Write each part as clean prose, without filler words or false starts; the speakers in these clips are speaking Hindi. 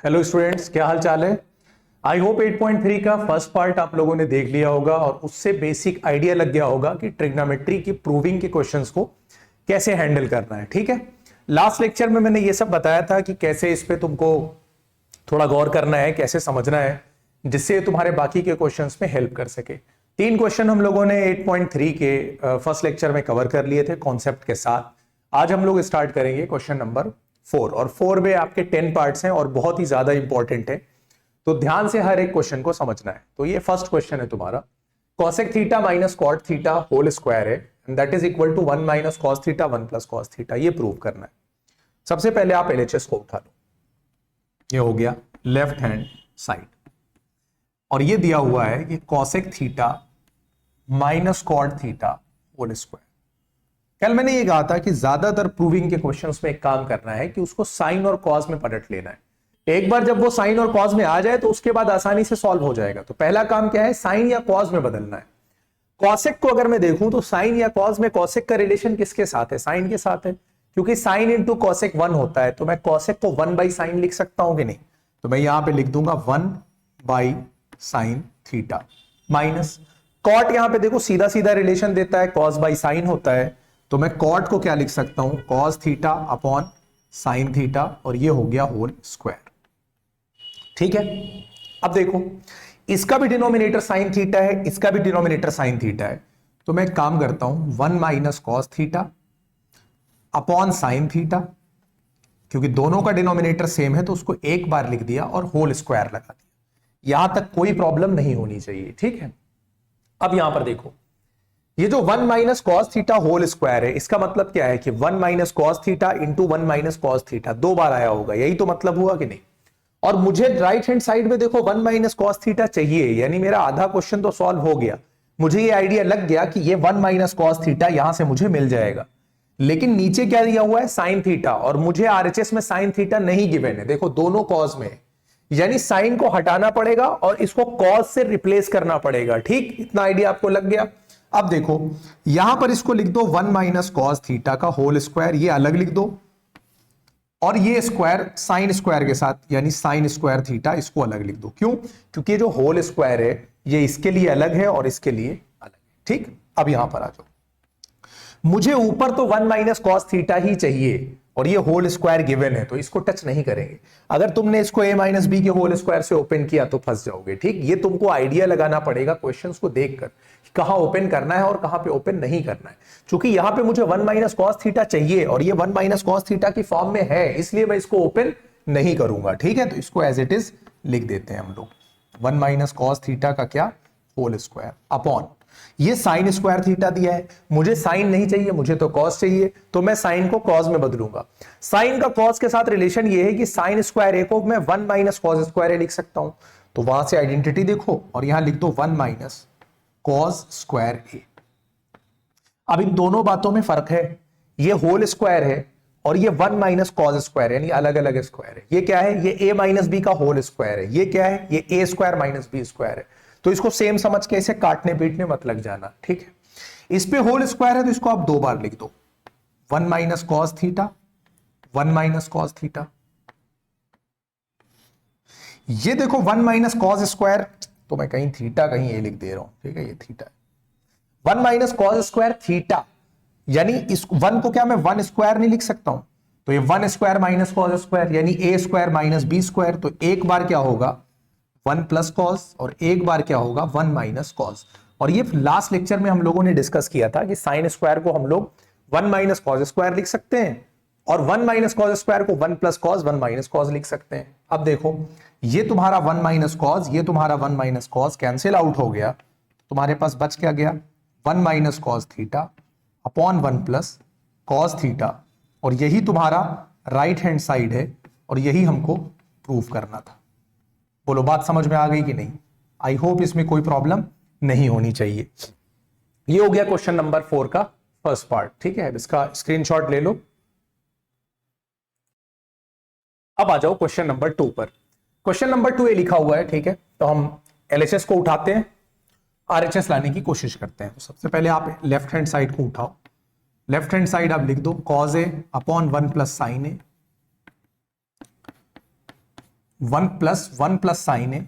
हेलो स्टूडेंट्स, क्या हाल चाल है। आई होप 8.3 का फर्स्ट पार्ट आप लोगों ने देख लिया होगा और उससे बेसिक आइडिया लग गया होगा कि ट्रिग्नोमेट्री की प्रूविंग के क्वेश्चंस को कैसे हैंडल करना है। ठीक है, लास्ट लेक्चर में मैंने ये सब बताया था कि कैसे इस पे तुमको थोड़ा गौर करना है, कैसे समझना है, जिससे तुम्हारे बाकी के क्वेश्चंस में हेल्प कर सके। 3 क्वेश्चन हम लोगों ने 8.3 के फर्स्ट लेक्चर में कवर कर लिए थे कॉन्सेप्ट के साथ। आज हम लोग स्टार्ट करेंगे क्वेश्चन नंबर 4 और 4 में आपके 10 पार्ट्स हैं और बहुत ही ज्यादा इंपॉर्टेंट है, तो ध्यान से हर एक क्वेश्चन को समझना है। तो ये फर्स्ट क्वेश्चन है तुम्हारा, cosec theta minus cot theta whole square है and that is equal to 1 minus cos theta 1 plus cos theta. ये प्रूव करना है। सबसे पहले आप एलएचएस को उठा लो, ये हो गया लेफ्ट हैंड साइड और ये दिया हुआ है कि cosec theta minus cot theta whole square. कल मैंने ये कहा था कि ज्यादातर प्रूविंग के क्वेश्चंस में एक काम करना है कि उसको साइन और कॉस में पलट लेना है। एक बार जब वो साइन और कॉस में आ जाए तो उसके बाद आसानी से सॉल्व हो जाएगा। तो पहला काम क्या है, साइन या कॉस में बदलना है। कॉसेक को अगर मैं देखूं तो साइन या कॉस में कॉसेक का रिलेशन किसके साथ है, साइन के साथ है, क्योंकि साइन इंटू कॉसेक 1 होता है। तो मैं कॉसेक को 1 बाई साइन लिख सकता हूं कि नहीं, तो मैं यहां पे लिख दूंगा 1 by sine theta minus cot. यहां पे देखो सीधा सीधा रिलेशन देता है, कॉस बाई साइन होता है, तो मैं कॉट को क्या लिख सकता हूं, cos theta upon sine theta और ये हो गया होल स्क्वायर। ठीक है, अब देखो इसका भी डिनोमिनेटर साइन थीटा है, इसका भी डिनोमिनेटर साइन थीटा है, तो मैं एक काम करता हूं 1 minus cos theta upon sine theta, क्योंकि दोनों का डिनोमिनेटर सेम है तो उसको एक बार लिख दिया और होल स्क्वायर लगा दिया। यहां तक कोई प्रॉब्लम नहीं होनी चाहिए। ठीक है, अब यहां पर देखो ये जो 1 minus cos theta whole square है, इसका मतलब क्या है कि 1 minus cos theta into 1 minus cos theta 2 बार आया होगा, यही तो मतलब हुआ कि नहीं। और मुझे राइट हैंड साइड में देखो 1 माइनस कॉस थीटा चाहिए, यानी मेरा आधा क्वेश्चन तो सॉल्व हो गया। मुझे ये आइडिया लग गया कि ये 1 माइनस कॉस थीटा यहां से मुझे मिल जाएगा, लेकिन नीचे क्या दिया हुआ है, साइन थीटा, और मुझे आरएचएस में साइन थीटा नहीं गिवन है। देखो दोनों कॉस में, यानी साइन को हटाना पड़ेगा और इसको कॉस से रिप्लेस करना पड़ेगा। ठीक, इतना आइडिया आपको लग गया। अब देखो यहां पर इसको लिख दो 1 माइनस कॉस थीटा का होल स्क्वायर, ये अलग लिख दो, और ये स्क्वायर साइन स्क्वायर के साथ यानी साइन स्क्वायर थीटा इसको अलग लिख दो। क्यों, क्योंकि जो होल स्क्वायर है ये इसके लिए अलग है और इसके लिए अलग है। ठीक, अब यहां पर आ जाओ, मुझे ऊपर तो 1 माइनस कॉस थीटा ही चाहिए और ये होल स्क्वायर गिवन है, तो इसको टच नहीं करेंगे। अगर तुमने इसको a माइनस बी के होल स्क्वायर से ओपन किया तो फंस जाओगे। ठीक, ये तुमको आइडिया लगाना पड़ेगा क्वेश्चंस को देखकर कहां ओपन करना है और कहां पे ओपन नहीं करना है। क्योंकि यहां पे मुझे 1 माइनस कॉस थीटा चाहिए और ये 1 माइनस कॉस थीटा की फॉर्म में है, इसलिए मैं इसको ओपन नहीं करूंगा। ठीक है, तो इसको एज इट इज लिख देते हैं हम लोग 1 माइनस कॉस थीटा का क्या, होल स्क्वायर अपॉन ये साइन स्क्वायर थीटा दिया है। मुझे साइन नहीं चाहिए, मुझे तो कॉस चाहिए, तो मैं साइन को कॉस में बदलूंगा। साइन का कॉस के साथ रिलेशन ये है कि साइन स्क्वायर ए को मैं 1 माइनस कॉस स्क्वायर ए लिख सकता हूं, तो वहां से आइडेंटिटी देखो और यहां लिख दो 1 माइनस कॉस स्क्वायर ए। अब इन दोनों बातों में फर्क है, ये होल स्क्वायर है और ये 1 माइनस कॉस स्क्वायर यानी अलग अलग स्क्वायर है। ये क्या है, ये a माइनस बी का होल स्क्वायर है। ये क्या है, ये a square minus B square है। तो इसको सेम समझ के इसे काटने पीटने मत लग जाना। ठीक है, इस पे होल स्क्वायर है तो इसको आप 2 बार लिख दो, 1 minus cos theta 1 minus cos theta. ये देखो 1 माइनस कॉस स्क्वायर, तो मैं कहीं थीटा कहीं ए लिख दे रहा हूं। ठीक है, ये थीटा है। 1 माइनस कॉस स्क्वायर थीटा, यानी इस 1 को क्या मैं 1 स्क्वायर नहीं लिख सकता हूं, तो ये 1 स्क्वायर माइनस कॉस स्क्वायर यानी a square minus B square. तो एक बार क्या होगा 1 प्लस कॉस और एक बार क्या होगा 1 माइनस कॉस। और ये लास्ट लेक्चर में हम लोगों ने डिस्कस किया था कि साइन स्क्वायर को हम लोग 1 माइनस कॉस स्क्वायर लिख सकते हैं और 1 माइनस कॉस स्क्वायर को 1 प्लस कॉस 1 माइनस कॉस लिख सकते हैं। अब देखो ये तुम्हारा 1 माइनस कॉस, ये तुम्हारा 1 माइनस कॉस कैंसिल आउट हो गया, तुम्हारे पास बच क्या गया 1 minus cos theta upon 1 plus cos theta, और यही तुम्हारा राइट हैंड साइड है और यही हमको प्रूव करना था। बोलो बात समझ में आ गई कि नहीं। आई होप इसमें कोई प्रॉब्लम नहीं होनी चाहिए। ये हो गया क्वेश्चन नंबर 4 का फर्स्ट पार्ट। ठीक है, इसका स्क्रीनशॉट ले लो। अब आ जाओ क्वेश्चन नंबर 2 पर। क्वेश्चन नंबर 2 ये लिखा हुआ है। ठीक है, तो हम एलएचएस को उठाते हैं, आरएचएस लाने की कोशिश करते हैं। तो सबसे पहले आप लेफ्ट हैंड साइड को उठाओ, लेफ्ट हैंड साइड आप लिख दो कॉज ए अपॉन 1 प्लस साइन ए वन प्लस साइन ए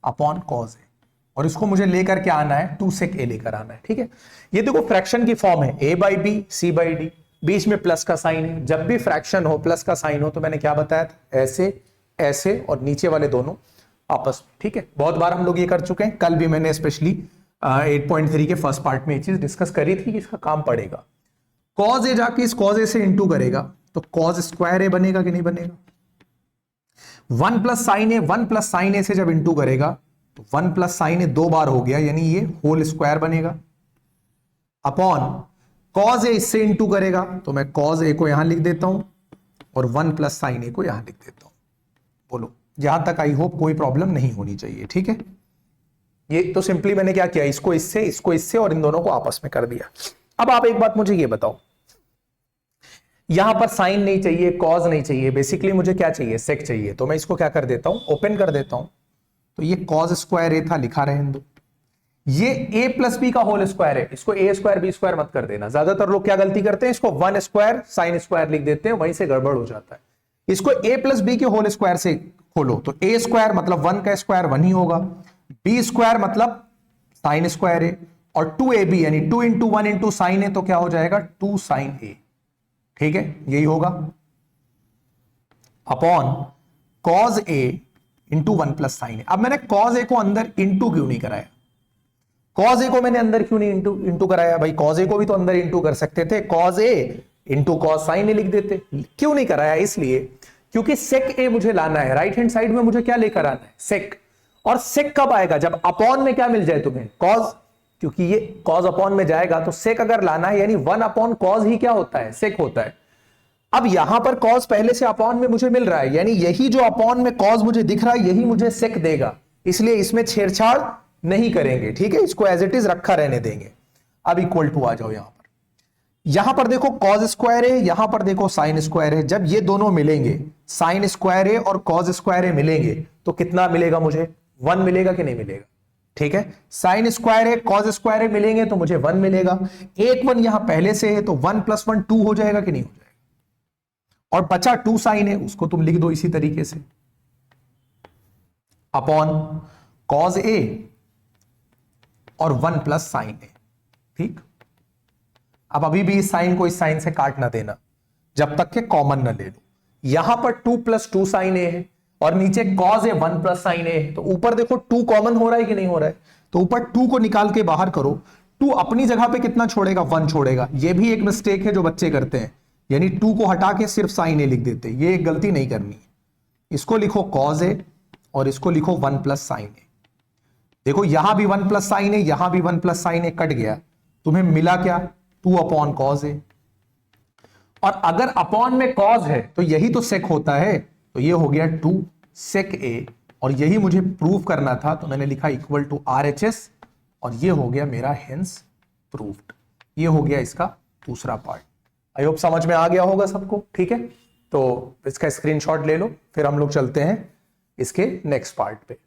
अपॉन कॉज ए, और इसको मुझे लेकर के आना है 2 sec a लेकर आना है, ठीक है। ये देखो फ्रैक्शन की फॉर्म है a by b c by d, बीच में प्लस का साइन है। जब भी फ्रैक्शन हो प्लस का साइन हो तो मैंने क्या बताया था, ऐसे ऐसे और नीचे वाले दोनों आपस में, ठीक है। बहुत बार हम लोग ये कर चुके हैं, कल भी मैंने स्पेशली 8.3 के फर्स्ट पार्ट में ये चीज डिस्कस करी थी कि इसका काम पड़ेगा। कॉज ए जाके इस कॉज ए से इंटू करेगा तो कॉज स्क्वायर ए बनेगा कि नहीं बनेगा। 1 प्लस साइन ए से जब इंटू करेगा तो 1 प्लस साइन ए 2 बार हो गया, यानी ये होल स्क्वायर बनेगा। अपॉन कॉज ए इससे इंटू करेगा तो मैं कॉज ए को यहां लिख देता हूं और 1 प्लस साइन ए को यहां लिख देता हूं। बोलो, यहां तक आई होप कोई प्रॉब्लम नहीं होनी चाहिए, ठीक है। ये तो सिंपली मैंने क्या किया, इसको इससे और इन दोनों को आपस में कर दिया। अब आप एक बात मुझे ये बताओ, यहां पर साइन नहीं चाहिए, कॉज नहीं चाहिए, बेसिकली मुझे क्या चाहिए, सेक चाहिए। तो मैं इसको क्या कर देता हूं, ओपन कर देता हूं। तो ये कॉज स्क्वायर ए था, लिखा रहे हिंदू। ये a प्लस बी का होल स्क्वायर है, इसको a स्क्वायर बी स्क्वायर मत कर देना। ज्यादातर लोग क्या गलती करते हैं, इसको 1 स्क्वायर साइन स्क्वायर लिख देते हैं, वहीं से गड़बड़ हो जाता है। इसको a प्लस बी के होल स्क्वायर से खोलो तो a स्क्वायर मतलब 1 का स्क्वायर 1 ही होगा, b स्क्वायर मतलब साइन स्क्वायर है, और 2ab यानी 2 इंटू 1 इंटू साइन है तो क्या हो जाएगा 2 साइन a, ठीक है, यही होगा। Upon cos a into 1 plus sine a. अब मैंने कॉज ए को अंदर इंटू क्यों नहीं कराया, कॉज ए को मैंने अंदर क्यों नहीं इंटू कराया, भाई कॉज ए को भी तो अंदर इंटू कर सकते थे, कॉज ए इंटू कॉज साइन ए लिख देते। क्यों नहीं कराया, इसलिए क्योंकि सेक ए मुझे लाना है, राइट हैंड साइड में मुझे क्या लेकर आना है, सेक। और सेक कब आएगा, जब अपॉन में क्या मिल जाए तुम्हें, कॉज, क्योंकि ये कॉज अपॉन में जाएगा तो सेक अगर लाना है, यानी 1 अपॉन कॉज ही क्या होता है, सेक होता है। अब यहां पर कॉज पहले से अपॉन में मुझे मिल रहा है, यानी यही जो अपॉन में कॉज मुझे दिख रहा है यही मुझे सेक देगा, इसलिए इसमें छेड़छाड़ नहीं करेंगे, ठीक है, इसको एज इट इज रखा रहने देंगे। अब इक्वल टू आ जाओ, यहां पर देखो कॉज स्क्वायर है, यहां पर देखो साइन स्क्वायर है। जब ये दोनों मिलेंगे, साइन स्क्वायर है और कॉज स्क्वायर है मिलेंगे, तो कितना मिलेगा मुझे, 1 मिलेगा कि नहीं मिलेगा, ठीक है। साइन स्क्वायर है कॉज स्क्वायर है मिलेंगे तो मुझे 1 मिलेगा। एक 1 यहां पहले से है तो 1 प्लस 1 2 हो जाएगा कि नहीं हो जाएगा, और बचा 2 साइन है, उसको तुम लिख दो इसी तरीके से, अपॉन कॉज ए और 1 प्लस साइन ए, ठीक। अब अभी भी इस साइन को इस साइन से काट ना देना जब तक के कॉमन ना ले लो। यहां पर 2 प्लस 2 साइन ए है और नीचे कॉज ए 1 प्लस साइन ए है, तो ऊपर देखो 2 कॉमन हो रहा है कि नहीं हो रहा है, तो ऊपर 2 को निकाल के बाहर करो। 2 अपनी जगह पे कितना छोड़ेगा, 1 छोड़ेगा। ये भी एक मिस्टेक है जो बच्चे करते हैं, यानी 2 को हटा के सिर्फ साइन ए लिख देते, ये एक गलती नहीं करनी है। इसको लिखो कॉज ए और इसको लिखो 1 प्लस साइन ए। देखो यहां भी 1 प्लस साइन है, यहां भी 1 प्लस साइन है, कट गया, तुम्हें मिला क्या, 2 अपॉन कॉज है। और अगर अपॉन में कॉज है तो यही तो सेक होता है, तो ये हो गया 2 सेक ए, और यही मुझे प्रूव करना था, तो मैंने लिखा इक्वल टू RHS, और ये हो गया मेरा हेंस प्रूव्ड। ये हो गया इसका दूसरा पार्ट। आई होप समझ में आ गया होगा सबको, ठीक है। तो इसका स्क्रीनशॉट ले लो, फिर हम लोग चलते हैं इसके नेक्स्ट पार्ट पे।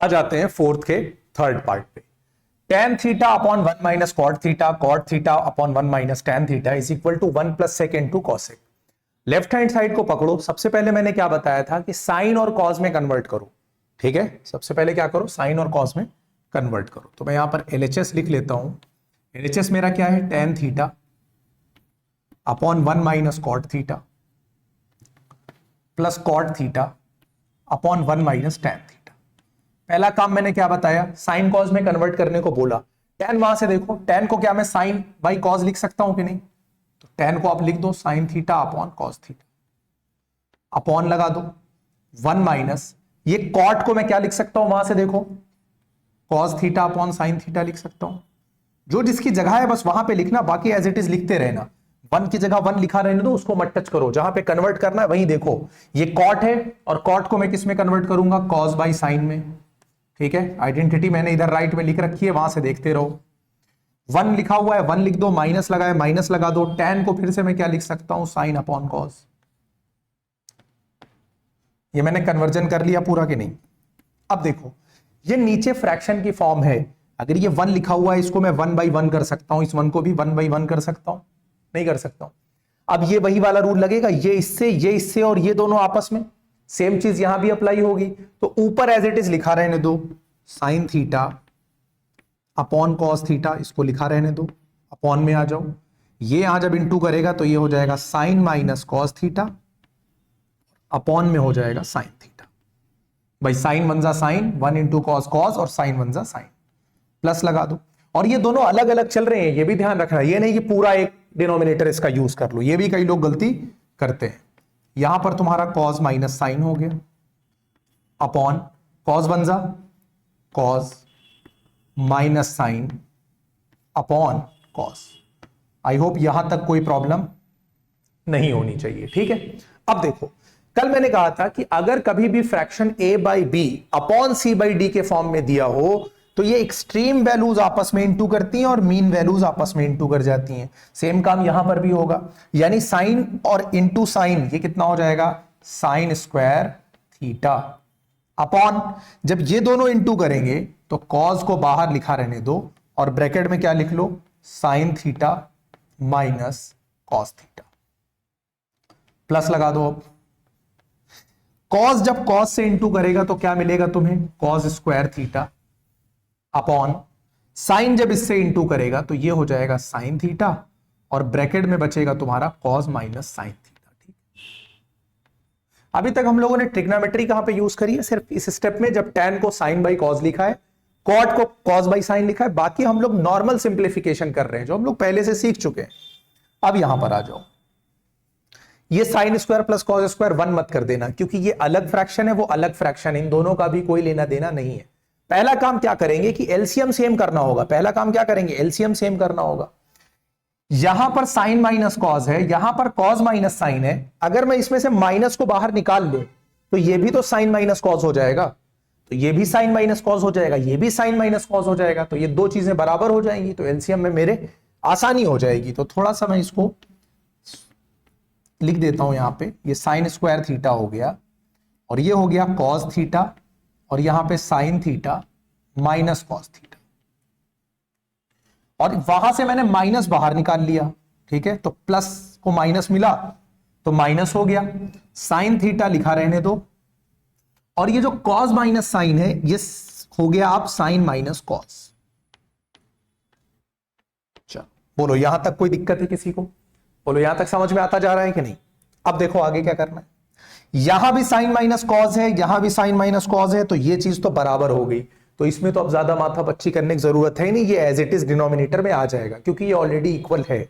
आ जाते हैं फोर्थ के थर्ड पार्ट पे। tan theta upon 1 minus cot theta, cot theta upon 1 minus tan theta is equal to 1 plus sec into cosec. Left hand side को पकड़ो। सबसे पहले मैंने क्या बताया था कि साइन और कॉस में कन्वर्ट करो, ठीक है। सबसे पहले क्या करो, साइन और कॉस में कन्वर्ट करो। तो मैं यहां पर LHS लिख लेता हूं। LHS मेरा क्या है, tan theta upon 1 minus cot theta plus cot theta upon 1 minus tan theta. पहला काम मैंने क्या बताया, साइन कॉस में कन्वर्ट करने को बोला। tan वहां से देखो, tan को क्या मैं साइन बाई कॉस लिख सकता हूं कि नहीं, तो tan को आप लिख दो sine theta upon cos theta, upon लगा दो 1 माइनस, ये कॉट को मैं क्या लिख सकता हूं, वहां से देखो cos theta upon sine theta लिख सकता हूं। जो जिसकी जगह है बस वहां पे लिखना, बाकी एज इट इज लिखते रहना। 1 की जगह 1 लिखा रहने दो, उसको मत टच करो, जहां पे कन्वर्ट करना है वहीं देखो। ये कॉट है और कॉट को मैं किस में कन्वर्ट करूंगा, कॉस बाई साइन में, ठीक है। आइडेंटिटी मैंने इधर राइट में लिख रखी है, वहां से देखते रहो। 1 लिखा हुआ है, 1 लिख दो, माइनस लगा है माइनस लगा दो। tan को फिर से मैं क्या लिख सकता हूं, साइन अपॉन कॉस। ये मैंने कन्वर्जन कर लिया पूरा कि नहीं। अब देखो ये नीचे फ्रैक्शन की फॉर्म है, अगर ये 1 लिखा हुआ है इसको मैं 1 बाई 1 कर सकता हूं, इस 1 को भी 1 बाई 1 कर सकता हूं, नहीं कर सकता हूं। अब ये वही वाला रूल लगेगा, ये इससे और ये दोनों आपस में, सेम चीज यहां भी अप्लाई होगी। तो ऊपर एज इट इज लिखा रहने दो sine theta upon cos theta, इसको लिखा रहने दो, अपॉन में आ जाओ। ये यहां जब इंटू करेगा तो ये हो जाएगा sine minus cos theta, upon में हो जाएगा साइन थीटा। भाई साइन वन जा साइन, 1 इंटू कॉस कॉस, और साइन वन जा साइन, प्लस लगा दो। और ये दोनों अलग अलग चल रहे हैं, ये भी ध्यान रखना, ये नहीं कि पूरा एक डिनोमिनेटर इसका यूज कर लो, ये भी कई लोग गलती करते हैं। यहां पर तुम्हारा कॉस माइनस साइन हो गया, अपॉन कॉस बन जा cos minus sine upon cos. I hope यहां तक कोई प्रॉब्लम नहीं होनी चाहिए, ठीक है। अब देखो, कल मैंने कहा था कि अगर कभी भी fraction a by B upon C by D के फॉर्म में दिया हो तो ये एक्सट्रीम वैल्यूज आपस में इंटू करती हैं और मीन वैल्यूज आपस में इंटू कर जाती हैं। सेम काम यहां पर भी होगा, यानी साइन और इंटू साइन, ये कितना हो जाएगा साइन स्क्वायर थीटा, अपॉन जब ये दोनों इंटू करेंगे तो कॉस को बाहर लिखा रहने दो और ब्रैकेट में क्या लिख लो sine theta minus cos theta, plus लगा दो। अब कॉस जब कॉस से इंटू करेगा तो क्या मिलेगा तुम्हें cos square theta, upon sine जब इससे इंटू करेगा तो ये हो जाएगा साइन थीटा और ब्रैकेट में बचेगा तुम्हारा कॉस माइनस साइन थीटा। ठीक, अभी तक हम लोगों ने ट्रिग्नोमेट्री कहां पे यूज करी है, सिर्फ इस स्टेप में जब tan को साइन बाई कॉस लिखा है, कॉट को कॉस बाई साइन लिखा है, बाकी हम लोग नॉर्मल सिंप्लीफिकेशन कर रहे हैं जो हम लोग पहले से सीख चुके हैं। अब यहां पर आ जाओ, ये sine square plus cos square 1 मत कर देना, क्योंकि ये अलग फ्रैक्शन है, वो अलग फ्रैक्शन है, इन दोनों का भी कोई लेना देना नहीं है। पहला काम क्या करेंगे कि एलसीएम सेम करना होगा, पहला काम क्या करेंगे एलसीएम सेम करना होगा। यहां पर साइन माइनस कॉस है, यहां पर कॉस माइनस साइन है, अगर मैं इसमें से माइनस को बाहर निकाल लूं तो ये भी तो साइन माइनस कॉस हो जाएगा, तो ये भी साइन माइनस कॉस हो जाएगा, ये भी साइन माइनस कॉस हो जाएगा, तो ये दो चीजें बराबर हो जाएंगी, तो एलसीएम में मेरे आसानी हो जाएगी। तो थोड़ा सा मैं इसको लिख देता हूं यहां पे, ये साइन स्क्वायर थीटा हो गया और ये हो गया कॉस थीटा और यहां पे sign theta minus cos theta, और वहां से मैंने माइनस बाहर निकाल लिया, ठीक है, तो प्लस को माइनस मिला तो माइनस हो गया, साइन थीटा लिखा रहने दो, और ये जो कॉस माइनस साइन है ये हो गया आप साइन माइनस कॉस। चलो बोलो यहां तक कोई दिक्कत है किसी को, बोलो यहां तक समझ में आता जा रहा है कि नहीं। अब देखो आगे क्या करना है, यहां भी साइन माइनस कॉस है, यहां भी साइन माइनस कॉस है, तो ये चीज तो बराबर हो गई, तो इसमें तो अब ज्यादा माथा पच्ची करने की जरूरत है नहीं, ये एज इट इज डिनोमिनेटर में आ जाएगा क्योंकि ये ऑलरेडी इक्वल है।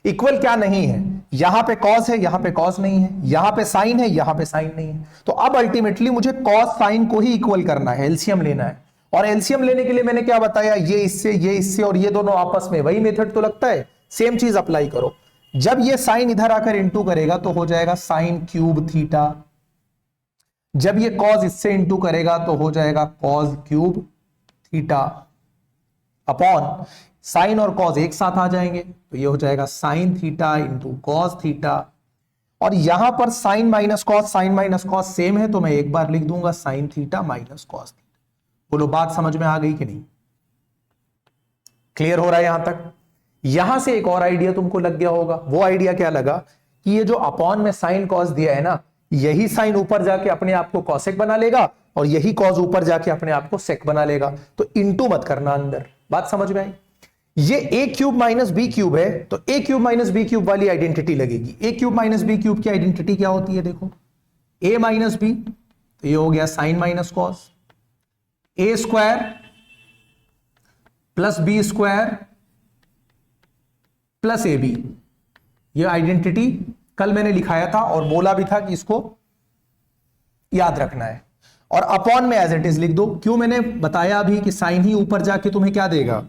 इक्वल क्या नहीं है, यहां पे कॉस है, यहां पे कॉस नहीं है, यहां पे साइन है, यहां पे साइन नहीं है, तो अब अल्टीमेटली मुझे कॉस साइन को ही इक्वल करना है, एलसीएम लेना है। और एलसीएम लेने के लिए मैंने क्या बताया, ये इससे और ये दोनों आपस में, वही मेथड तो लगता है, सेम चीज अप्लाई करो। जब ये साइन इधर आकर इंटू करेगा तो हो जाएगा साइन क्यूब थीटा, जब ये कॉस इससे इंटू करेगा तो हो जाएगा cos cube theta, upon sine और कॉस एक साथ आ जाएंगे तो ये हो जाएगा sine theta into cos theta, और यहां पर साइन माइनस कॉस सेम है तो मैं एक बार लिख दूंगा sign theta minus cos theta. बोलो बात समझ में आ गई कि नहीं, क्लियर हो रहा है यहां तक। यहां से एक और आइडिया तुमको लग गया होगा, वो आइडिया क्या लगा कि ये जो अपॉन में साइन कॉस दिया है ना, यही साइन ऊपर जाके अपने आप को कॉसेक बना लेगा और यही कॉस ऊपर जाके अपने आप को सेक बना लेगा, तो इंटू मत करना अंदर। बात समझ में आई। ये ए क्यूब माइनस बी क्यूब है तो ए क्यूब माइनस बी क्यूब वाली आइडेंटिटी लगेगी। ए क्यूब माइनस बी क्यूब की आइडेंटिटी क्या होती है, देखो ए माइनस बी, तो ये हो गया sine minus cos, A square plus B square plus A B, ये आइडेंटिटी कल मैंने लिखाया था और बोला भी था कि इसको याद रखना है, और अपॉन में एज इट इज लिख दो। क्यों मैंने बताया अभी कि साइन ही ऊपर जाके तुम्हें क्या देगा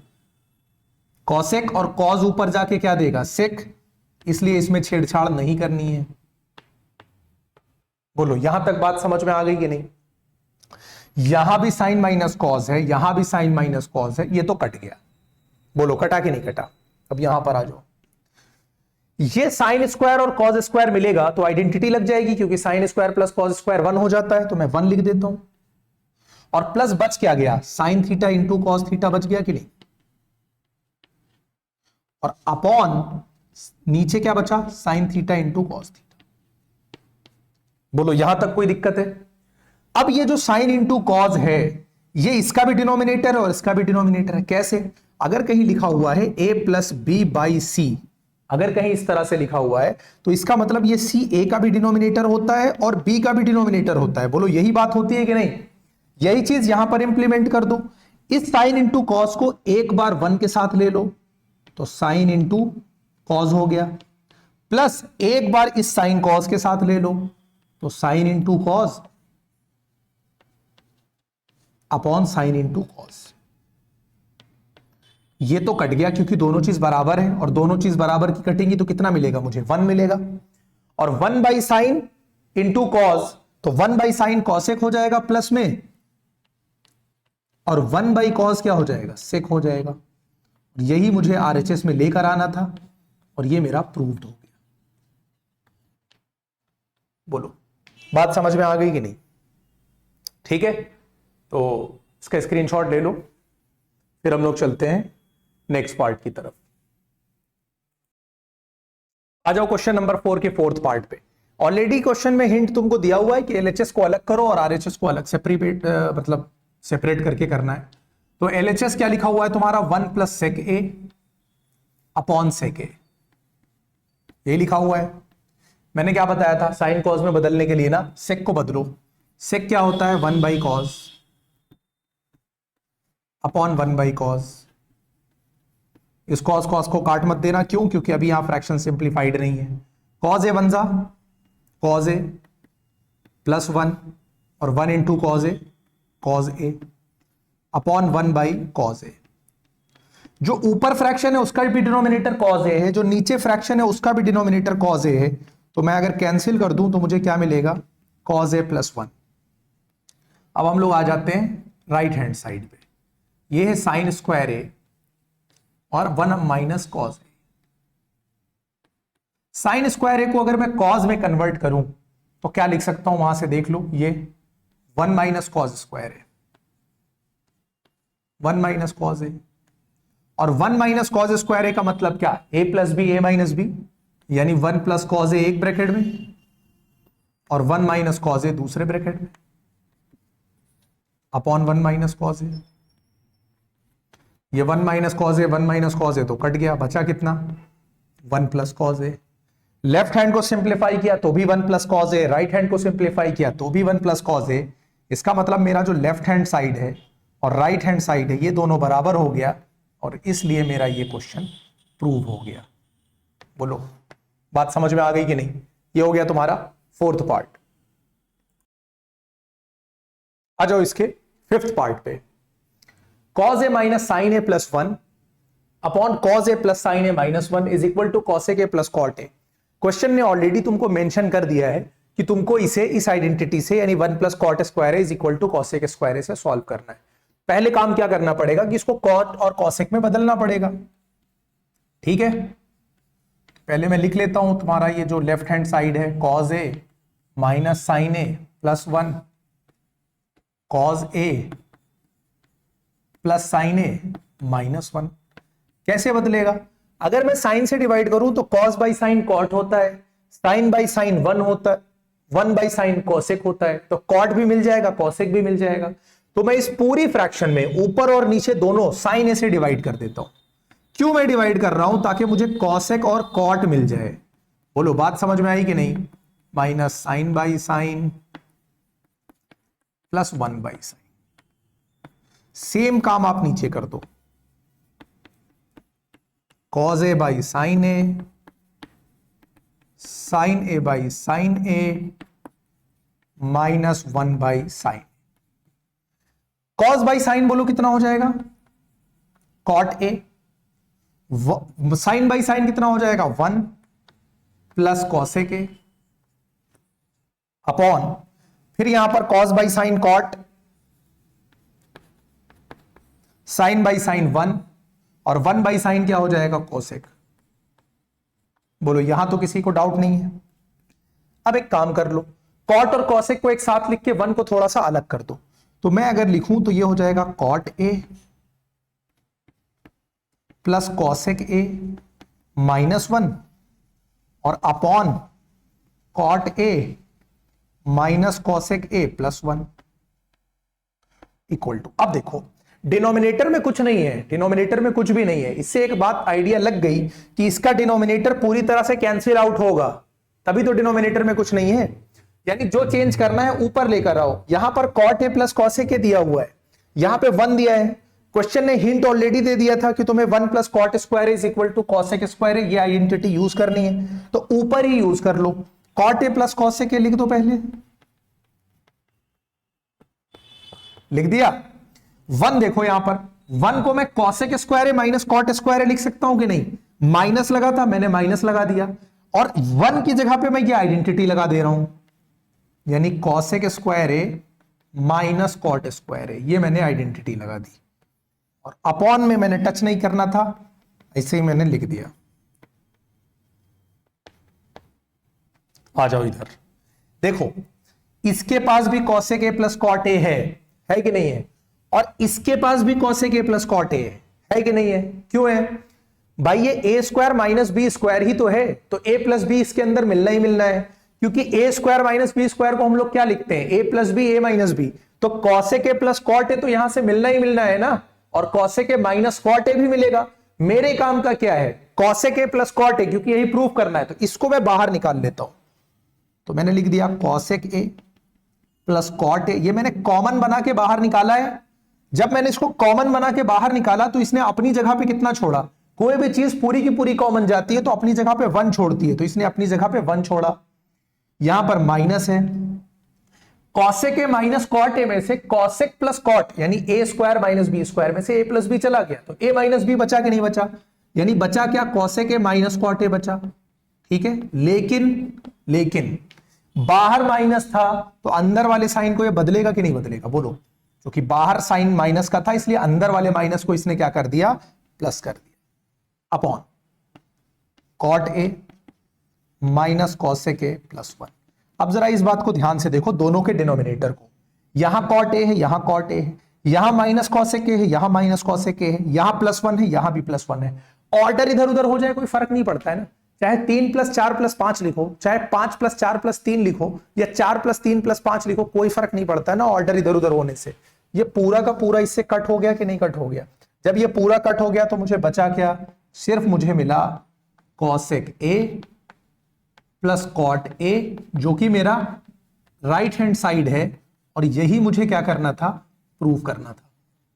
कॉसेक, और कॉस ऊपर जाके क्या देगा सेक, इसलिए इसमें छेड़छाड़ नहीं करनी है। बोलो यहां तक बात समझ में आ गई कि नहीं। यहां भी साइन माइनस कॉस है, यहां भी साइन माइनस कॉस है, ये तो कट गया। बोलो कटा कि नहीं कटा। अब यहां पर आ जाओ, ये साइन स्क्वायर और कॉस स्क्वायर मिलेगा तो आइडेंटिटी लग जाएगी, क्योंकि sine square plus cos square 1 हो जाता है, तो मैं 1 लिख देता हूं, और प्लस बच क्या गया sine theta into cos theta बच गया कि नहीं, और अपॉन नीचे क्या बचा, sine theta into cos theta. बोलो यहां तक कोई दिक्कत है? अब ये जो साइन इंटू कॉस है, ये इसका भी डिनोमिनेटर है और इसका भी डिनोमिनेटर है। कैसे? अगर कहीं लिखा हुआ है a प्लस बी बाई सी, अगर कहीं इस तरह से लिखा हुआ है तो इसका मतलब ये सी ए का भी डिनोमिनेटर होता है और बी का भी डिनोमिनेटर होता है। बोलो यही बात होती है कि नहीं? यही चीज यहां पर इंप्लीमेंट कर दो। इस साइन इंटू कॉस को एक बार 1 के साथ ले लो तो साइन इंटू कॉस हो गया, प्लस एक बार इस साइन कॉस के साथ ले लो तो sine into cos upon sine into cos. ये तो कट गया क्योंकि दोनों चीज बराबर है, और दोनों चीज बराबर की कटेंगी तो कितना मिलेगा मुझे? 1 मिलेगा। और 1 बाई साइन इंटू कॉस, तो 1 बाई साइन कॉसेक हो जाएगा प्लस में, और 1 बाई कॉस क्या हो जाएगा? सेक हो जाएगा। यही मुझे आरएचएस में लेकर आना था और ये मेरा प्रूव्ड हो गया। बोलो बात समझ में आ गई कि नहीं? ठीक है, तो इसका स्क्रीनशॉट ले लो, फिर हम लोग चलते हैं नेक्स्ट पार्ट की तरफ। आ जाओ क्वेश्चन नंबर 4 के फोर्थ पार्ट पे। ऑलरेडी क्वेश्चन में हिंट तुमको दिया हुआ है कि एलएचएस को अलग करो और आरएचएस को अलग सेपरेट करके करना है। तो एलएचएस क्या लिखा हुआ है तुम्हारा? 1 प्लस सेक ए अपॉन सेक ए, ये लिखा हुआ है। मैंने क्या बताया था? साइन कॉस में बदलने के लिए ना सेक को बदलो। सेक क्या होता है? 1 by cos upon 1 by cos. इस कॉस को काट मत देना, क्यों? क्योंकि अभी यहां फ्रैक्शन सिंप्लीफाइड नहीं है। कॉस ए वन जा कॉस ए प्लस 1 और 1 into cos a upon 1 by cos a. जो ऊपर फ्रैक्शन है उसका भी डिनोमिनेटर कॉस ए है, जो नीचे फ्रैक्शन है उसका भी डिनोमिनेटर कॉस ए है। तो मैं अगर कैंसिल कर दूं तो मुझे क्या मिलेगा? Cos A plus 1। अब हम लोग आ जाते हैं राइट हैंड साइड पे। ये है साइन स्क्वायर ए और 1 माइनस कॉस ए। साइन स्क्वायर ए को अगर मैं कॉस में कन्वर्ट करूं तो क्या लिख सकता हूं? वहां से देख लो, ये 1 माइनस कॉस स्क्वायर है, 1 माइनस कॉस ए। और 1 माइनस कॉस स्क्वायर ए का मतलब क्या? ए plus B A minus B, यानी 1 प्लस कॉस ए एक ब्रैकेट में और 1 माइनस कॉस ए दूसरे ब्रैकेट में अपॉन 1 माइनस कॉस ए। ये 1 माइनस कॉस ए तो कट गया, बचा कितना? 1 प्लस कॉस ए। लेफ्ट हैंड को सिंप्लीफाई किया तो भी 1 प्लस कॉस ए, राइट हैंड को सिंप्लीफाई किया तो भी 1 प्लस कॉस ए। इसका मतलब मेरा जो लेफ्ट हैंड साइड है और राइट हैंड साइड है ये दोनों बराबर हो गया, और इसलिए मेरा ये क्वेश्चन प्रूव हो गया। बोलो बात समझ में आ गई कि नहीं? ये हो गया तुम्हारा फोर्थ पार्ट। आ जाओ इसके फिफ्थ पार्ट पे। Cos A minus sine A plus 1 upon cos A plus sine A minus 1 is equal to cosec A plus cot A. Question ने ऑलरेडी तुमको मेंशन कर दिया है कि तुमको इसे इस आइडेंटिटी से, यानी 1 plus cot square a is equal to cosec square a से सॉल्व करना है। पहले काम क्या करना पड़ेगा कि इसको कॉट और कॉसेक में बदलना पड़ेगा। ठीक है, पहले मैं लिख लेता हूं तुम्हारा ये जो लेफ्ट हैंड साइड है, cos A minus sine A plus 1 cos A plus sine A minus 1। कैसे बदलेगा? अगर मैं साइन से डिवाइड करूं तो कॉस बाई साइन कॉट होता है, साइन बाई साइन 1 होता है, 1 बाई साइन कॉसेक होता है, तो कॉट भी मिल जाएगा कॉसेक भी मिल जाएगा। तो मैं इस पूरी फ्रैक्शन में ऊपर और नीचे दोनों साइन ए से डिवाइड कर देता हूं। क्यों मैं डिवाइड कर रहा हूं? ताकि मुझे कॉसेक और कॉट मिल जाए। बोलो बात समझ में आई कि नहीं? Minus sine by sine plus 1 by sine. Same काम आप नीचे कर दो, cos A by sine A, sine A by sine A minus 1 by sine. Cos by sine बोलो कितना हो जाएगा? Cot A. Sine by sine कितना हो जाएगा? 1 प्लस कॉसेक ए अपॉन, फिर यहां पर cos by sine cot, sine by sine 1 और 1 बाई साइन क्या हो जाएगा? कोसेक। बोलो यहां तो किसी को डाउट नहीं है। अब एक काम कर लो, कॉट और कोसेक को एक साथ लिख के 1 को थोड़ा सा अलग कर दो। तो मैं अगर लिखूं तो ये हो जाएगा कॉट ए प्लस कॉसेक ए माइनस 1 और upon cot A minus cosec A plus 1 equal to, अब देखो डिनोमिनेटर में कुछ नहीं है, डिनोमिनेटर में कुछ भी नहीं है। इससे एक बात आइडिया लग गई कि इसका डिनोमिनेटर पूरी तरह से कैंसिल आउट होगा, तभी तो डिनोमिनेटर में कुछ नहीं है। यानी जो चेंज करना है ऊपर लेकर आओ। यहां पर cot A plus cosec A दिया हुआ है, यहां पे 1 दिया है। क्वेश्चन ने हिंट ऑलरेडी दे दिया था कि तुम्हें 1 plus cot square is equal to cosec square है, ये आइडेंटिटी यूज करनी है, तो ऊपर ही यूज कर लो। Cot A plus cosec a लिख दो, पहले लिख दिया। 1 देखो यहां पर 1 को मैं कॉसेक स्क्वायर ए माइनस कॉट स्क्वायर ए लिख सकता हूं कि नहीं, माइनस लगा था मैंने माइनस लगा दिया, और 1 की जगह पे मैं ये आइडेंटिटी लगा दे रहा हूं, यानी कॉसेक स्क्वायर ए माइनस कॉट स्क्वायर ए, ये मैंने आइडेंटिटी लगा दी। और अपॉन में मैंने टच नहीं करना था, ऐसे ही मैंने लिख दिया। आ जाओ इधर, देखो इसके पास भी cosec A plus cot A है कि नहीं है, और इसके पास भी cosec A plus cot A है कि नहीं है। क्यों है भाई, ये A square minus B square ही तो है, तो ए प्लस बी इसके अंदर मिलना ही मिलना है, क्योंकि A square minus B square को हम लोग क्या लिखते हैं, A plus B A minus B, तो cosec A plus cot A तो यहां से मिलना ही मिलना है ना, और cosec A minus cot A भी मिलेगा। मेरे काम का क्या है, cosec A plus cot A, क्योंकि यही प्रूफ करना है, तो इसको मैं बाहर निकाल लेता हूं। तो मैंने लिख दिया cosec A plus cot A, ये मैंने कॉमन बना के बाहर निकाला है। जब मैंने इसको कॉमन बना के बाहर निकाला तो इसने अपनी जगह पे कितना छोड़ा, कोई भी चीज पूरी की पूरी कॉमन जाती है तो अपनी जगह पे 1 छोड़ती है, तो इसने अपनी जगह पे 1 छोड़ा। यहां पर माइनस है, cosec A minus cot A में से कॉसेक प्लस कॉट यानी A square minus B square में से ए प्लस बी चला गया, तो ए माइनस बी बचा कि नहीं बचा, यानी बचा क्या, cosec A minus cot A बचा। ठीक है, लेकिन बाहर माइनस था तो अंदर वाले साइन को ये बदलेगा कि नहीं बदलेगा, बोलो। क्योंकि बाहर साइन माइनस का था इसलिए अंदर वाले माइनस को इसने क्या कर दिया, प्लस कर दिया, upon cot A minus cosec A plus 1। अब जरा इस बात को ध्यान से देखो, दोनों के डिनोमिनेटर को, यहां कॉट ए है, यहां कॉट ए है, यहां माइनस कॉसेक ए है, यहां माइनस कॉसेक ए है, यहां प्लस 1 है, यहां भी प्लस 1 है। ऑर्डर इधर उधर हो जाए कोई फर्क नहीं पड़ता है ना, चाहे 3 प्लस 4 प्लस 5 लिखो, चाहे 5 प्लस 4 प्लस 3 लिखो, या 4 प्लस 3 प्लस 5 लिखो, कोई फर्क नहीं पड़ता है ना ऑर्डर इधर उधर होने से। ये पूरा का पूरा इससे कट हो गया कि नहीं कट हो गया। जब ये पूरा कट हो गया तो मुझे बचा क्या, सिर्फ मुझे मिला cosec A plus cot A, जो कि मेरा राइट हैंड साइड है, और यही मुझे क्या करना था, प्रूव करना था।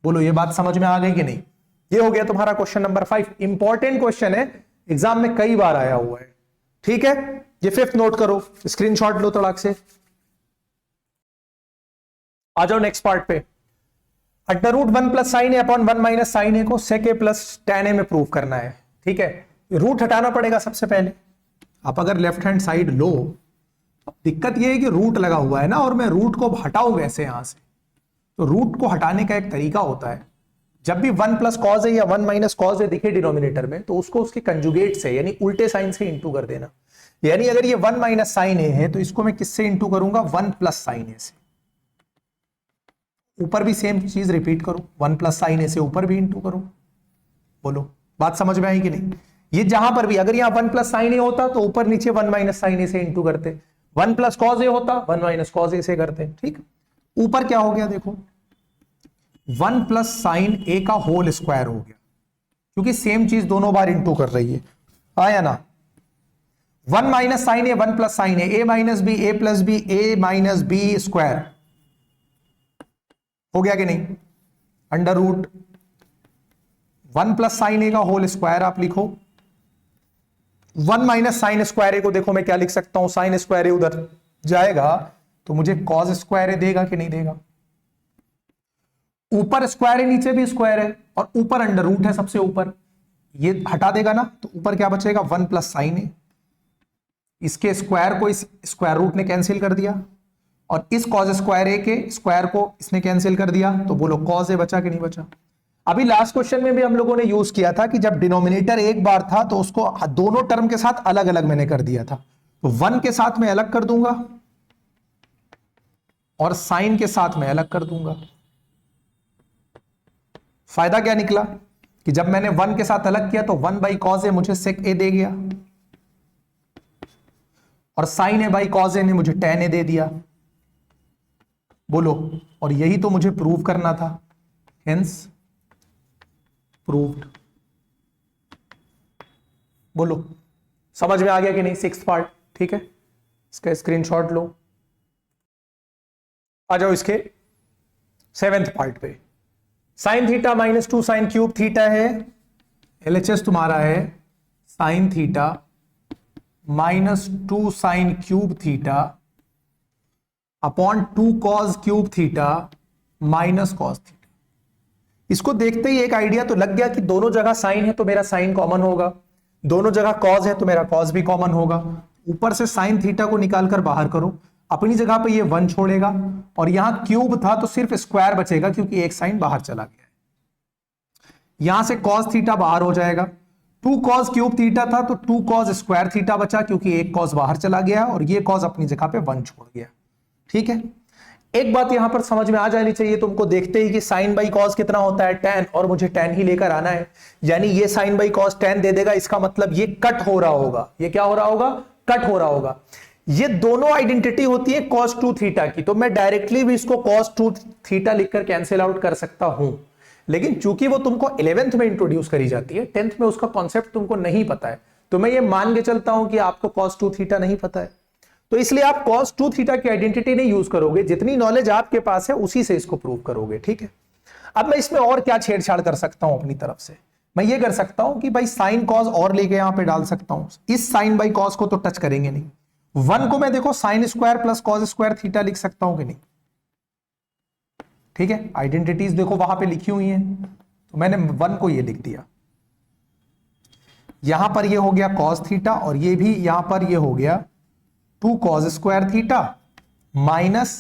बोलो ये बात समझ में आ गई कि नहीं। ये हो गया तुम्हारा क्वेश्चन नंबर 5। इंपॉर्टेंट क्वेश्चन है, एग्जाम में कई बार आया हुआ है। ठीक है, ये 5th नोट करो, स्क्रीनशॉट लो तड़ाक से। आ जाओ नेक्स्ट पार्ट पे। अंडर रूट 1 प्लस साइन ए अपॉन 1 माइनस साइन ए को सेक ए प्लस tan ए में प्रूव करना है। ठीक है, रूट हटाना पड़ेगा सबसे पहले। आप अगर लेफ्ट हैंड साइड लो, अब दिक्कत यह है कि रूट लगा हुआ है ना, और मैं रूट को हटाऊं कैसे यहां से, तो रूट को हटाने का एक तरीका होता है, जब भी 1 प्लस कॉज है या 1 माइनस कॉज है दिखे डिनोमिनेटर में, तो उसको उसके कंजुगेट से यानी उल्टे साइन से इंटू कर देना। यानी अगर ये 1 माइनस साइन ए है तो इसको मैं किससे इंटू करूंगा, 1 प्लस साइन ए से। ऊपर भी सेम चीज रिपीट करो, 1 प्लस साइन ए से ऊपर भी इंटू करो। बोलो बात समझ में आई कि नहीं। ये जहां पर भी अगर यहाँ 1 प्लस साइन ए होता तो ऊपर नीचे 1 माइनस साइन ए से इंटू करते, 1 प्लस कॉज ए होता 1 माइनस कॉज ए से करते। ठीक, ऊपर क्या हो गया देखो, 1 प्लस साइन ए का होल स्क्वायर हो गया, क्योंकि सेम चीज दोनों बार इंटू कर रही है, आया ना। 1 minus sine A 1 plus sine A minus B A plus B A minus B square हो गया कि नहीं। अंडर रूट 1 प्लस साइन ए का होल स्क्वायर आप लिखो, 1 माइनस साइन स्क्वायर ए को देखो मैं क्या लिख सकता हूं, साइन स्क्वायर ए उधर जाएगा तो मुझे कॉस स्क्वायर ए देगा कि नहीं देगा। ऊपर स्क्वायर है नीचे भी स्क्वायर है, और ऊपर अंडर रूट है सबसे ऊपर, ये हटा देगा ना, तो ऊपर क्या बचेगा 1 प्लस साइन ए। इसके स्क्वायर को इस स्क्वायर रूट ने कैंसिल कर दिया, और इस कॉज स्क्वायर ए के स्क्वायर को इसने कैंसिल कर दिया, तो बोलो कॉज ए बचा कि नहीं बचा। अभी लास्ट क्वेश्चन में भी हम लोगों ने यूज किया था कि जब डिनोमिनेटर एक बार था तो उसको दोनों टर्म के साथ अलग अलग मैंने कर दिया था, तो 1 के साथ में अलग कर दूंगा और साइन के साथ में अलग कर दूंगा। फायदा क्या निकला कि जब मैंने 1 के साथ अलग किया तो 1 बाई कॉज ए मुझे सेक ए दे गया, और साइन ए बाई कॉज ए ने मुझे टेन ए दे दिया। बोलो, और यही तो मुझे प्रूव करना था, हेंस प्रूव्ड। बोलो समझ में आ गया कि नहीं? सिक्स्थ पार्ट, ठीक है, इसका स्क्रीनशॉट लो। आ जाओ इसके सेवेंथ पार्ट पे। Sign theta minus two sine cube theta है, एलएचएस तुम्हारा है sign theta minus two sine cube theta upon two cos cube theta minus cos theta. इसको देखते ही एक आइडिया तो लग गया कि दोनों जगह साइन है तो मेरा साइन कॉमन होगा, दोनों जगह कॉस है तो मेरा कॉस भी कॉमन होगा। ऊपर से साइन थीटा को निकालकर बाहर करो, अपनी जगह पे ये वन छोड़ेगा, और यहां क्यूब था तो सिर्फ स्क्वायर बचेगा क्योंकि एक साइन बाहर चला गया है। यहां से कॉस थीटा बाहर हो जाएगा, टू कॉस क्यूब थीटा था तो टू कॉस स्क्वायर थीटा बचा क्योंकि एक कॉस बाहर चला गया और ये कॉस अपनी जगह पे वन छोड़ गया। ठीक है, एक बात यहां पर समझ में आ जानी चाहिए तुमको देखते ही कि साइन बाई कॉस कितना होता है, टेन, और मुझे टेन ही लेकर आना है, यानी ये साइन बाई कॉस टेन दे देगा, इसका मतलब ये कट हो रहा होगा। ये क्या हो रहा होगा? कट हो रहा होगा। ये दोनों आइडेंटिटी होती है कॉस टू थीटा की, तो मैं डायरेक्टली भी इसको कॉस टू थीटा लिखकर कैंसिल आउट कर सकता हूं, लेकिन चूंकि वो तुमको 11th में इंट्रोड्यूस करी जाती है, 10th में उसका कॉन्सेप्ट तुमको नहीं पता है, तो मैं ये मान के चलता हूं कि आपको कॉस टू थीटा नहीं पता है, तो इसलिए आप कॉस टू थीटा की आइडेंटिटी नहीं यूज करोगे, जितनी नॉलेज आपके पास है उसी से इसको प्रूव करोगे। ठीक है, अब मैं इसमें और क्या छेड़छाड़ कर सकता हूं अपनी तरफ से? मैं ये कर सकता हूं कि भाई साइन कॉस और लेके यहां पे डाल सकता हूं, इस साइन बाई कॉस को तो टच करेंगे नहीं, वन को मैं देखो sine square plus cos square theta लिख सकता हूं कि नहीं? ठीक है, आइडेंटिटीज देखो वहां पे लिखी हुई हैं, तो मैंने वन को ये लिख दिया, यहां पर ये हो गया कॉस थीटा, और ये भी यहां पर ये हो गया two cos square theta minus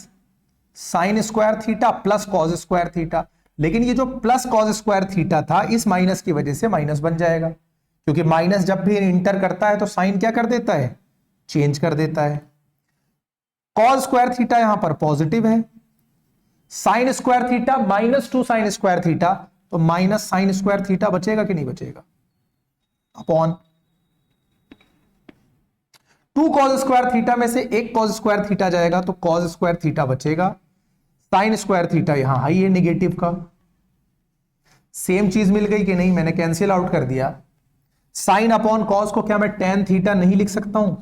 sine square theta plus cos square theta. लेकिन ये जो प्लस कॉस स्क्वायर थीटा था, इस माइनस की वजह से माइनस बन जाएगा, क्योंकि माइनस जब भी इंटर करता है तो साइन क्या कर देता है? चेंज कर देता है। कॉस स्क्वायर थीटा यहां पर पॉजिटिव है, sign square theta minus two sign square theta, तो माइनस साइन स्क्वायर थीटा बचेगा कि नहीं बचेगा? Upon two cos square theta में से एक कॉस स्क्वायर थीटा जाएगा तो कॉस स्क्वायर थीटा बचेगा, साइन स्क्वायर थीटा यहां हाई है नेगेटिव का, सेम चीज मिल गई कि नहीं? मैंने कैंसिल आउट कर दिया। साइन अपॉन कॉस को क्या मैं टेन थीटा नहीं लिख सकता हूं?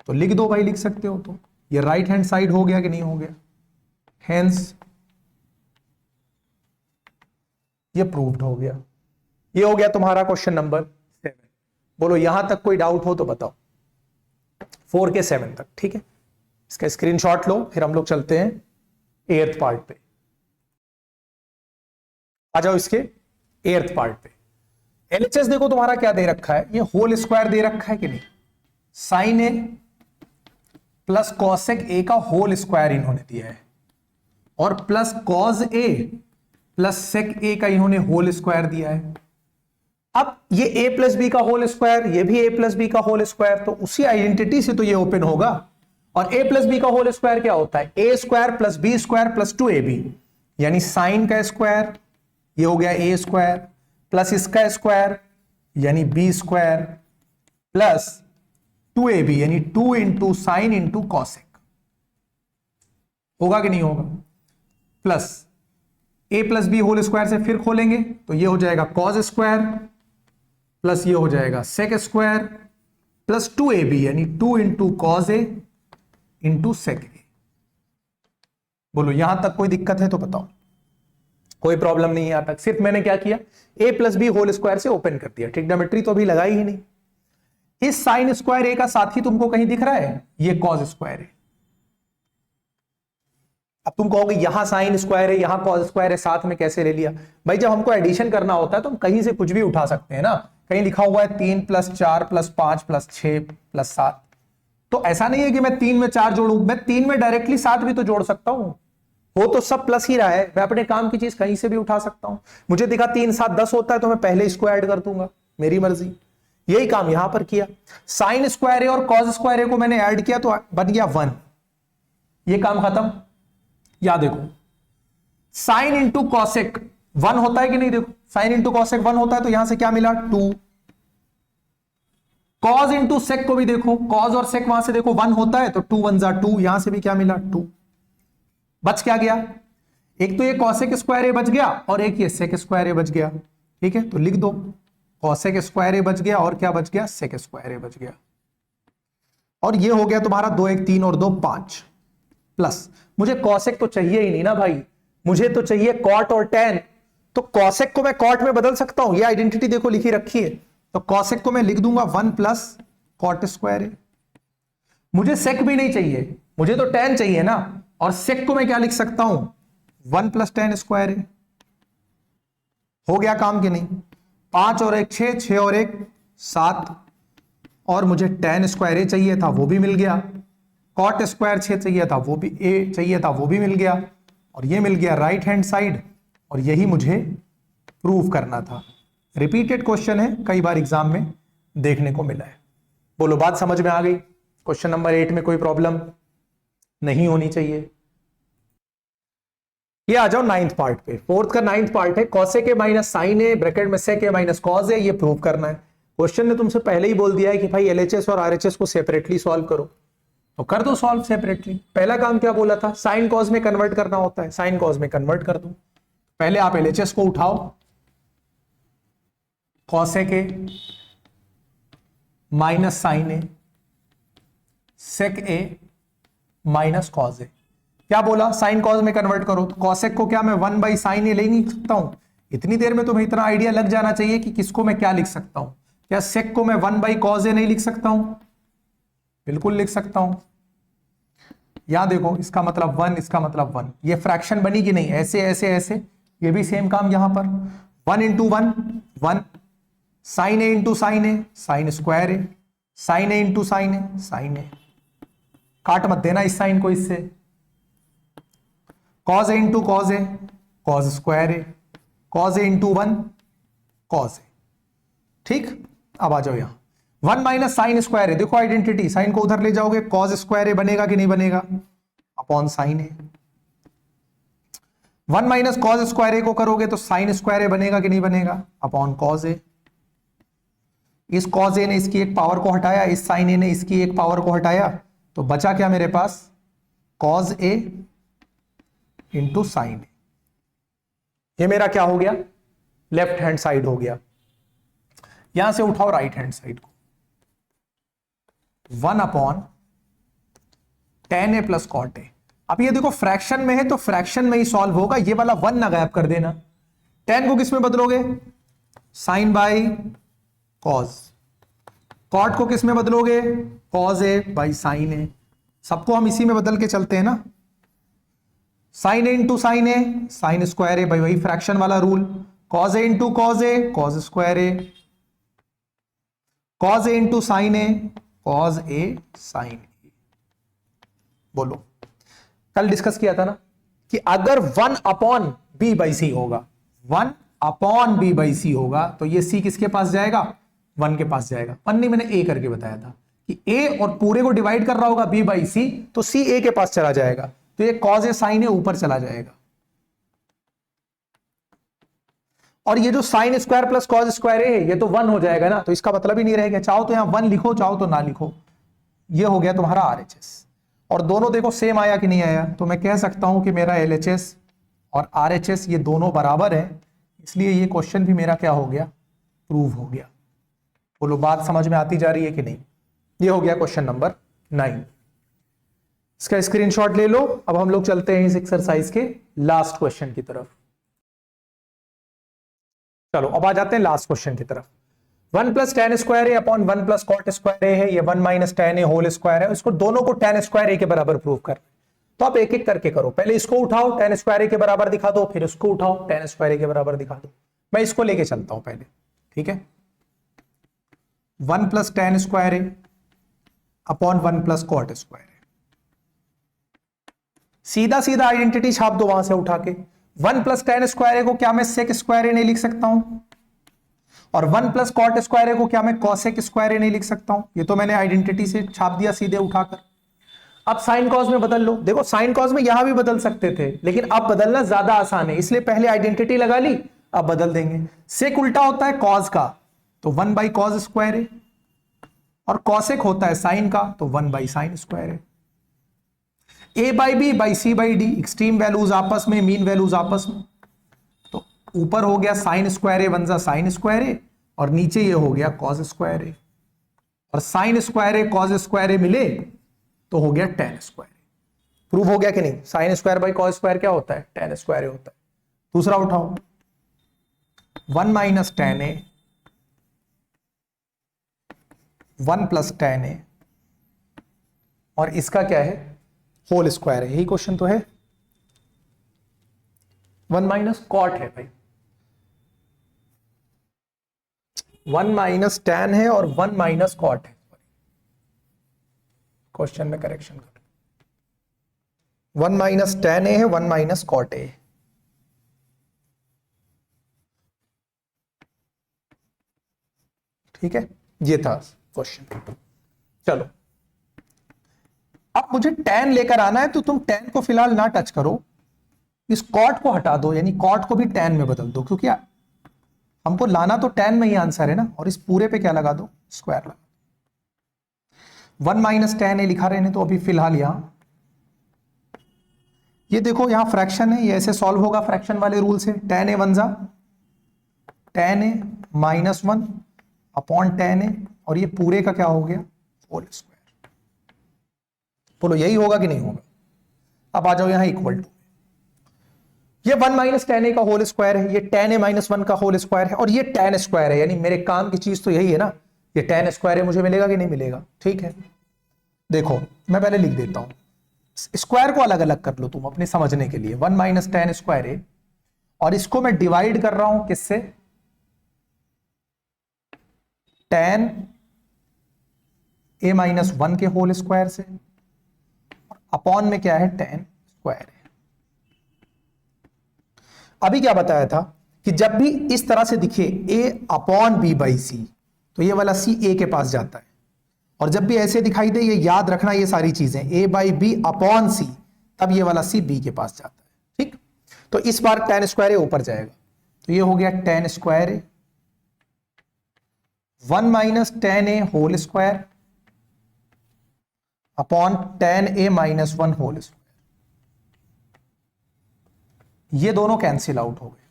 तो लिख दो भाई, लिख सकते हो। तो ये राइट हैंड साइड हो गया कि नहीं हो गया? हेंस ये प्रूव्ड हो गया। ये हो गया तुम्हारा क्वेश्चन नंबर 7। बोलो यहां तक कोई डाउट हो तो बताओ, 4 के 7 तक। ठीक है, इसका स्क्रीनशॉट लो, फिर हम लोग चलते हैं 8th पार्ट पे। आ जाओ इसके 8th पार्ट पे। एलएचएस देखो तुम्हारा क्या दे रखा है, ये होल स्क्वायर दे रखा है कि नहीं? Sine A plus cosec A का होल स्क्वायर इन्होंने दिया है, और plus cos A plus sec A का इन्होंने होल स्क्वायर दिया है। अब ये a प्लस बी का होल स्क्वायर, ये भी a प्लस बी का होल स्क्वायर, तो उसी आइडेंटिटी से तो ये ओपन होगा। और a प्लस बी का होल स्क्वायर क्या होता है? a square plus B square plus 2ab, यानी साइन का स्क्वायर, ये हो गया a स्क्वायर, प्लस इसका स्क्वायर यानी b स्क्वायर, प्लस 2ab यानी 2 इंटू साइन इंटू कॉसेक। होगा कि नहीं होगा? Plus a plus B whole square से फिर खोलेंगे तो ये हो जाएगा कॉस स्क्वायर, प्लस ये हो जाएगा सेक स्क्वायर, प्लस 2ab यानी 2 इंटू कॉस ए इंटू सेक ए। बोलो यहां तक कोई दिक्कत है तो बताओ? कोई प्रॉब्लम नहीं है यहां तक? सिर्फ मैंने क्या किया, a plus B whole square से ओपन कर दिया, ट्रिग्नोमेट्री तो अभी लगाई ही नहीं। इस साइन स्क्वायर ए का साथी तुमको कहीं दिख रहा है? ये कॉस स्क्वायर है। अब तुम कहोगे यहां साइन स्क्वायर है, यहां कॉस स्क्वायर है, साथ में कैसे ले लिया? भाई जब हमको एडिशन करना होता है तो हम कहीं से कुछ भी उठा सकते हैं ना। कहीं लिखा हुआ है 3 प्लस 4 प्लस 5 प्लस 6 प्लस 7, तो ऐसा नहीं है कि मैं 3 में 4 जोड़ू, मैं 3 में डायरेक्टली 7 भी तो जोड़ सकता हूं। वो तो सब प्लस ही रहा है, मैं अपने काम की चीज कहीं से भी उठा सकता हूं। मुझे दिखा 3 7 10 होता है तो मैं पहले इसको ऐड कर दूंगा, मेरी मर्जी। यही काम यहां पर किया, साइन स्क्वायर ए और कॉस स्क्वायर ए को मैंने ऐड किया तो बन गया 1, ये काम खत्म। या देखो साइन इंटू कॉसेक 1 होता है कि नहीं? देखो साइन इंटू कॉसेक 1 होता है, तो यहां से क्या मिला? 2। कॉज इंटू सेक को भी देखो, कॉज और सेक वहां से देखो 1 होता है तो 2 1 जा 2, यहां से भी क्या मिला 2, बच क्या गया, एक तो ये कॉसेक स्क्वायर ए बच गया और एक ये सेक स्क्वायर ए बच गया। ठीक है, तो लिख दो कॉसेक स्क्वायर ए बच गया और क्या बच गया, सेक स्क्वायर ए बच गया। और ये हो गया तुम्हारा 2 1 3 और 2 5 प्लस, मुझे कॉसेक तो चाहिए ही नहीं ना भाई, मुझे तो चाहिए कॉट और टेन, तो कॉसेक को मैं कॉट में बदल सकता हूं, ये आइडेंटिटी देखो लिखी रखी है, तो कॉसेक को मैं लिख दूंगा 1 प्लस कॉट स्क्वायर ए। मुझे सेक भी नहीं चाहिए, मुझे तो टेन चाहिए ना, और सेक को मैं क्या लिख सकता हूं 1 प्लस टेन स्क्वायर ए। हो गया काम कि नहीं, 5 और 1 6, 6 और 1 7, और मुझे टेन स्क्वायर ए चाहिए था वो भी मिल गया, कॉट स्क्वायर 6 चाहिए था वो भी ए चाहिए था वो भी मिल गया, और ये मिल गया राइट हैंड साइड, और यही मुझे प्रूव करना था। रिपीटेड क्वेश्चन है, कई बार एग्जाम में देखने को मिला है। बोलो बात समझ में आ गई? क्वेश्चन नंबर 8 में कोई प्रॉब्लम नहीं होनी चाहिए। ये आ जाओ 9th पार्ट पे। 4th का 9th पार्ट है cosec A minus sine A bracket में सेक ए माइनस कॉज ए, ये प्रूव करना है। क्वेश्चन ने तुमसे पहले ही बोल दिया है कि भाई एलएचएस और आरएचएस को सेपरेटली सॉल्व करो, तो कर दो सॉल्व सेपरेटली। पहला काम क्या बोला था, साइन कॉज में कन्वर्ट करना होता है, साइन कॉज में कन्वर्ट कर दो। पहले आप एलएचएस को उठाओ, cosec A minus sine a sec a minus cos a. क्या बोला, साइन कॉज में कन्वर्ट करो, तो कॉसेक को क्या मैं 1 बाई साइन ए ले नहीं सकता हूं? इतनी देर में तुम्हें इतना आइडिया लग जाना चाहिए कि किसको मैं क्या लिख सकता हूं। क्या सेक को मैं 1 बाई कॉज ए नहीं लिख सकता हूं? बिल्कुल लिख सकता हूं। यहां देखो, इसका मतलब 1, इसका मतलब 1, ये फ्रैक्शन बनी कि नहीं, ऐसे ऐसे ऐसे, ये भी सेम काम यहां पर 1 into 1 1, sign A into sine A sine square A, sine A into sine A sine ए, काट मत देना इस साइन को इससे, कॉज ए इंटू कॉज ए कॉज स्क्वायर ए, कॉज ए इंटू 1 कॉज ए। ठीक, अब आ जाओ यहां 1 माइनस साइन स्क्वायर ए, देखो आइडेंटिटी, साइन को उधर ले जाओगे कॉज स्क्वायर ए बनेगा कि नहीं बनेगा, अपॉन साइन ए। 1 माइनस कॉज स्क्वायर ए को करोगे तो साइन स्क्वायर ए बनेगा कि नहीं बनेगा, अपॉन कॉज ए। इस कॉज ए ने इसकी एक पावर को हटाया, इस साइन ए ने इसकी एक पावर को हटाया, तो बचा क्या मेरे पास, कॉज ए इंटू साइन ए। ये मेरा क्या हो गया, लेफ्ट हैंड साइड हो गया। यहां से उठाओ राइट हैंड साइड को, 1 upon tan A plus cot A. अब ये देखो फ्रैक्शन में है तो फ्रैक्शन में ही सॉल्व होगा, ये वाला 1 ना गायब कर देना। 10 को किस में बदलोगे, साइन बाई कॉज, कॉट को किस में बदलोगे, कॉज ए बाई साइन ए, सबको हम इसी में बदल के चलते हैं ना, sign A into sine A sine square ए, भाई वही फ्रैक्शन वाला रूल, कॉज ए इंटू कॉज ए कॉज स्क्वायर ए, कॉज ए इंटू साइन ए कॉज ए साइन ए। बोलो, कल डिस्कस किया था ना कि अगर 1 अपॉन बी बाई सी होगा, 1 अपॉन बी बाई सी होगा, तो ये सी किसके पास जाएगा, 1 के पास जाएगा। 1 नहीं, मैंने ए करके बताया था कि ए और पूरे को डिवाइड कर रहा होगा बी बाई सी, तो सी ए के पास चला जाएगा, तो ये कॉज ए साइन ए ऊपर चला जाएगा, और ये जो sine square plus cos square है ये तो 1 हो जाएगा ना, तो इसका मतलब ही नहीं रहेगा। चाहो तो यहां 1 लिखो, चाहो तो ना लिखो। ये हो गया तुम्हारा आरएचएस, और दोनों देखो सेम आया कि नहीं आया, तो मैं कह सकता हूं कि मेरा एलएचएस और आरएचएस ये दोनों बराबर है, इसलिए ये क्वेश्चन भी मेरा क्या हो गया, प्रूव हो गया। बोलो बात समझ में आती जा रही है कि नहीं। ये हो गया क्वेश्चन नंबर 9, इसका स्क्रीनशॉट ले लो। अब हम लोग चलते हैं इस एक्सरसाइज के लास्ट क्वेश्चन की तरफ। चलो अब आ जाते हैं लास्ट क्वेश्चन की तरफ। 1 प्लस टेन स्क्वायर ए अपॉन 1 प्लस कॉट स्क्वायर ए है, ये 1 माइनस टेन ए होल स्क्वायर है, इसको दोनों को टेन स्क्वायर ए के बराबर प्रूव कर। तो आप एक एक करके करो, पहले इसको उठाओ टेन स्क्वायर ए के बराबर दिखा दो, फिर इसको उठाओ टेन स्क्वायर ए के बराबर दिखा दो। मैं इसको लेके चलता हूं पहले, ठीक है। 1 प्लस टेन स्क्वायर ए अपॉन 1 प्लस कॉट स्क्वायर ए, सीधा सीधा आइडेंटिटी छाप दो वहां से उठा के। 1 प्लस टेन स्क्वायर ए को क्या मैं सेक स्क्वायर ए नहीं लिख सकता हूं, और 1 प्लस कॉट स्क्वायर ए को क्या मैं कॉसेक स्क्वायर ए नहीं लिख सकता हूं। ये तो मैंने आइडेंटिटी से छाप दिया सीधे उठाकर। अब साइन कॉज में बदल लो, देखो साइन कॉज में यहां भी बदल सकते थे, लेकिन अब बदलना ज्यादा आसान है, इसलिए पहले आइडेंटिटी लगा ली, अब बदल देंगे। सेक उल्टा होता है कॉज का, तो 1 बाई कॉज स्क्वायर ए और कॉसेक होता है साइन का, तो 1/sin² है। A/B/C/D एक्सट्रीम वैल्यूज आपस में, मीन वैल्यूज आपस में, तो ऊपर हो गया sin² वन जा sin² और नीचे ये हो गया cos², और sin² cos² मिले तो हो गया tan²। प्रूव हो गया कि नहीं? sin² cos² क्या होता है? tan² होता है। दूसरा उठाओ, 1 - tan A 1 + tan A, और इसका क्या है? होल स्क्वायर है। यही क्वेश्चन तो है। 1 - cot है भाई, 1 - tan है और 1 - cot है। क्वेश्चन में करेक्शन कर, 1 - tan A है, 1 - cot A। ठीक है, ये था क्वेश्चन। चलो, अब मुझे tan लेकर आना है, तो तुम tan को फिलहाल ना टच करो, इस cot को हटा दो, यानी cot को भी tan में बदल दो, क्योंकि हमको लाना तो tan में ही आंसर है ना। और इस पूरे पे क्या लगा दो? स्क्वायर लगा। 1 - tan A लिखा रहे, तो अभी फिलहाल यहां ये देखो, यहां फ्रैक्शन है, ये ऐसे सॉल्व होगा फ्रैक्शन वाले रूल से। tan A 1 जा tan A -1 upon tan A, और ये पूरे का क्या हो गया? Whole square. बोलो यही होगा कि नहीं होगा? अब आ जाओ यहां इक्वल टू, ये 1 - tan A का होल स्क्वायर है, ये tan A -1 का होल स्क्वायर है, और ये tan² है। यानी मेरे काम की चीज तो यही है ना, ये tan² है, मुझे मिलेगा कि नहीं मिलेगा? ठीक है, देखो मैं पहले लिख देता हूं, स्क्वायर को अलग अलग कर लो तुम अपने समझने के लिए। 1 - tan² A, और इसको मैं डिवाइड कर रहा हूं किससे? tan A -1 के होल स्क्वायर से, अपॉन में क्या है? tan² है। अभी क्या बताया था कि जब भी इस तरह से दिखे A/B/C, तो ये वाला C A के पास जाता है, और जब भी ऐसे दिखाई दे, ये याद रखना ये सारी चीजें, A/B/C, तब ये वाला C B के पास जाता है। ठीक, तो इस बार tan² A ऊपर जाएगा, तो ये हो गया tan² A 1 - tan A whole square upon tan A -1 whole square. ये दोनों कैंसिल आउट हो गए।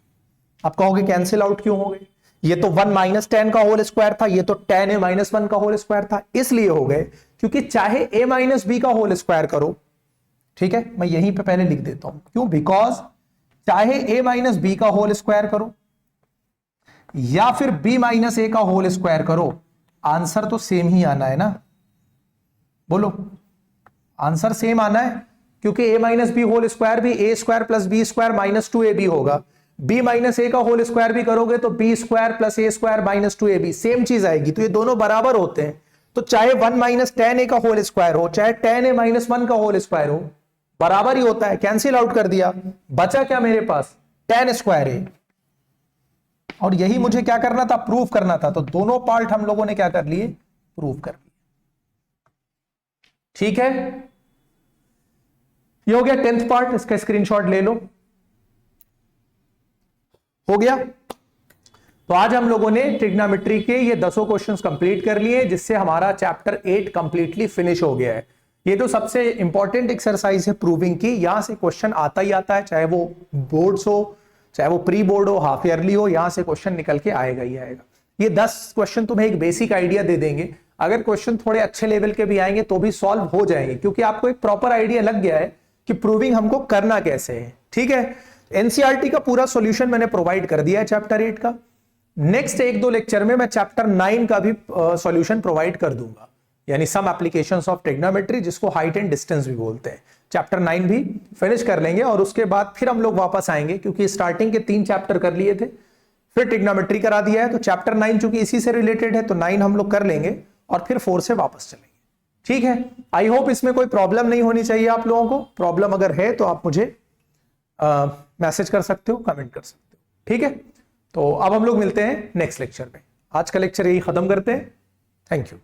आप कहोगे कैंसिल आउट क्यों हो गए? ये तो 1 - tan का होल स्क्वायर था, ये तो tan A -1 का होल स्क्वायर था। इसलिए हो गए क्योंकि चाहे A - B का होल स्क्वायर करो, ठीक है, मैं यहीं पे पहले लिख देता हूं, क्यों? बिकॉज चाहे A - B का होल स्क्वायर करो या फिर B - A का होल स्क्वायर करो, आंसर तो सेम ही आना है ना। बोलो, आंसर सेम आना है, क्योंकि A - B होल स्क्वायर भी A² + B² -2AB होगा। B - A का होल स्क्वायर भी करोगे तो B² + A² -2AB सेम चीज आएगी। तो ये दोनों बराबर होते हैं। तो चाहे 1 - tan A का होल स्क्वायर हो, चाहे tan A -1 का होल स्क्वायर हो, बराबर ही होता है। कैंसिल आउट कर दिया, बचा क्या मेरे पास? tan² A। और यही मुझे क्या करना था? प्रूव करना था। तो दोनों पार्ट हम लोगों ने क्या कर लिए? प्रूव कर लिए। ठीक है, ये हो गया 10th पार्ट, इसका स्क्रीनशॉट ले लो। हो गया। तो आज हम लोगों ने ट्रिग्नोमेट्री के ये 10 क्वेश्चंस कंप्लीट कर लिए, जिससे हमारा चैप्टर 8 कंप्लीटली फिनिश हो गया है। ये तो सबसे इंपॉर्टेंट एक्सरसाइज है प्रूविंग की। यहां से क्वेश्चन आता ही आता है, चाहे वो बोर्ड्स हो, चाहे वो प्री बोर्ड हो, हाफ ईयरली हो, यहां से क्वेश्चन निकल के आएगा ही आएगा। ये 10 क्वेश्चन तुम्हें एक बेसिक आइडिया दे देंगे। अगर क्वेश्चन थोड़े अच्छे लेवल के भी आएंगे तो भी सॉल्व हो जाएंगे, क्योंकि आपको एक प्रॉपर आइडिया लग गया है कि प्रूविंग हमको करना कैसे है। ठीक है, एनसीईआरटी का पूरा सॉल्यूशन मैंने प्रोवाइड कर दिया है चैप्टर 8 का। नेक्स्ट 1-2 लेक्चर में मैं चैप्टर 9 का भी सॉल्यूशन प्रोवाइड कर दूंगा, यानी सम एप्लीकेशंस ऑफ ट्रिग्नोमेट्री, जिसको हाइट एंड डिस्टेंस भी बोलते हैं। चैप्टर 9 भी फिनिश कर लेंगे और उसके बाद फिर हम लोग वापस आएंगे, क्योंकि स्टार्टिंग के 3 चैप्टर कर लिए थे, फिर ट्रिग्नोमेट्री करा दिया है। तो चैप्टर 9 चूंकि इसी से रिलेटेड है, तो 9 हम लोग कर लेंगे और फिर 4 से वापस चलेंगे। ठीक है, आई होप इसमें कोई प्रॉब्लम नहीं होनी चाहिए आप लोगों को। प्रॉब्लम अगर है तो आप मुझे मैसेज कर सकते हो, कमेंट कर सकते हो। ठीक है, तो अब हम लोग मिलते हैं नेक्स्ट लेक्चर में। आज का लेक्चर यही खत्म करते हैं। Thank you.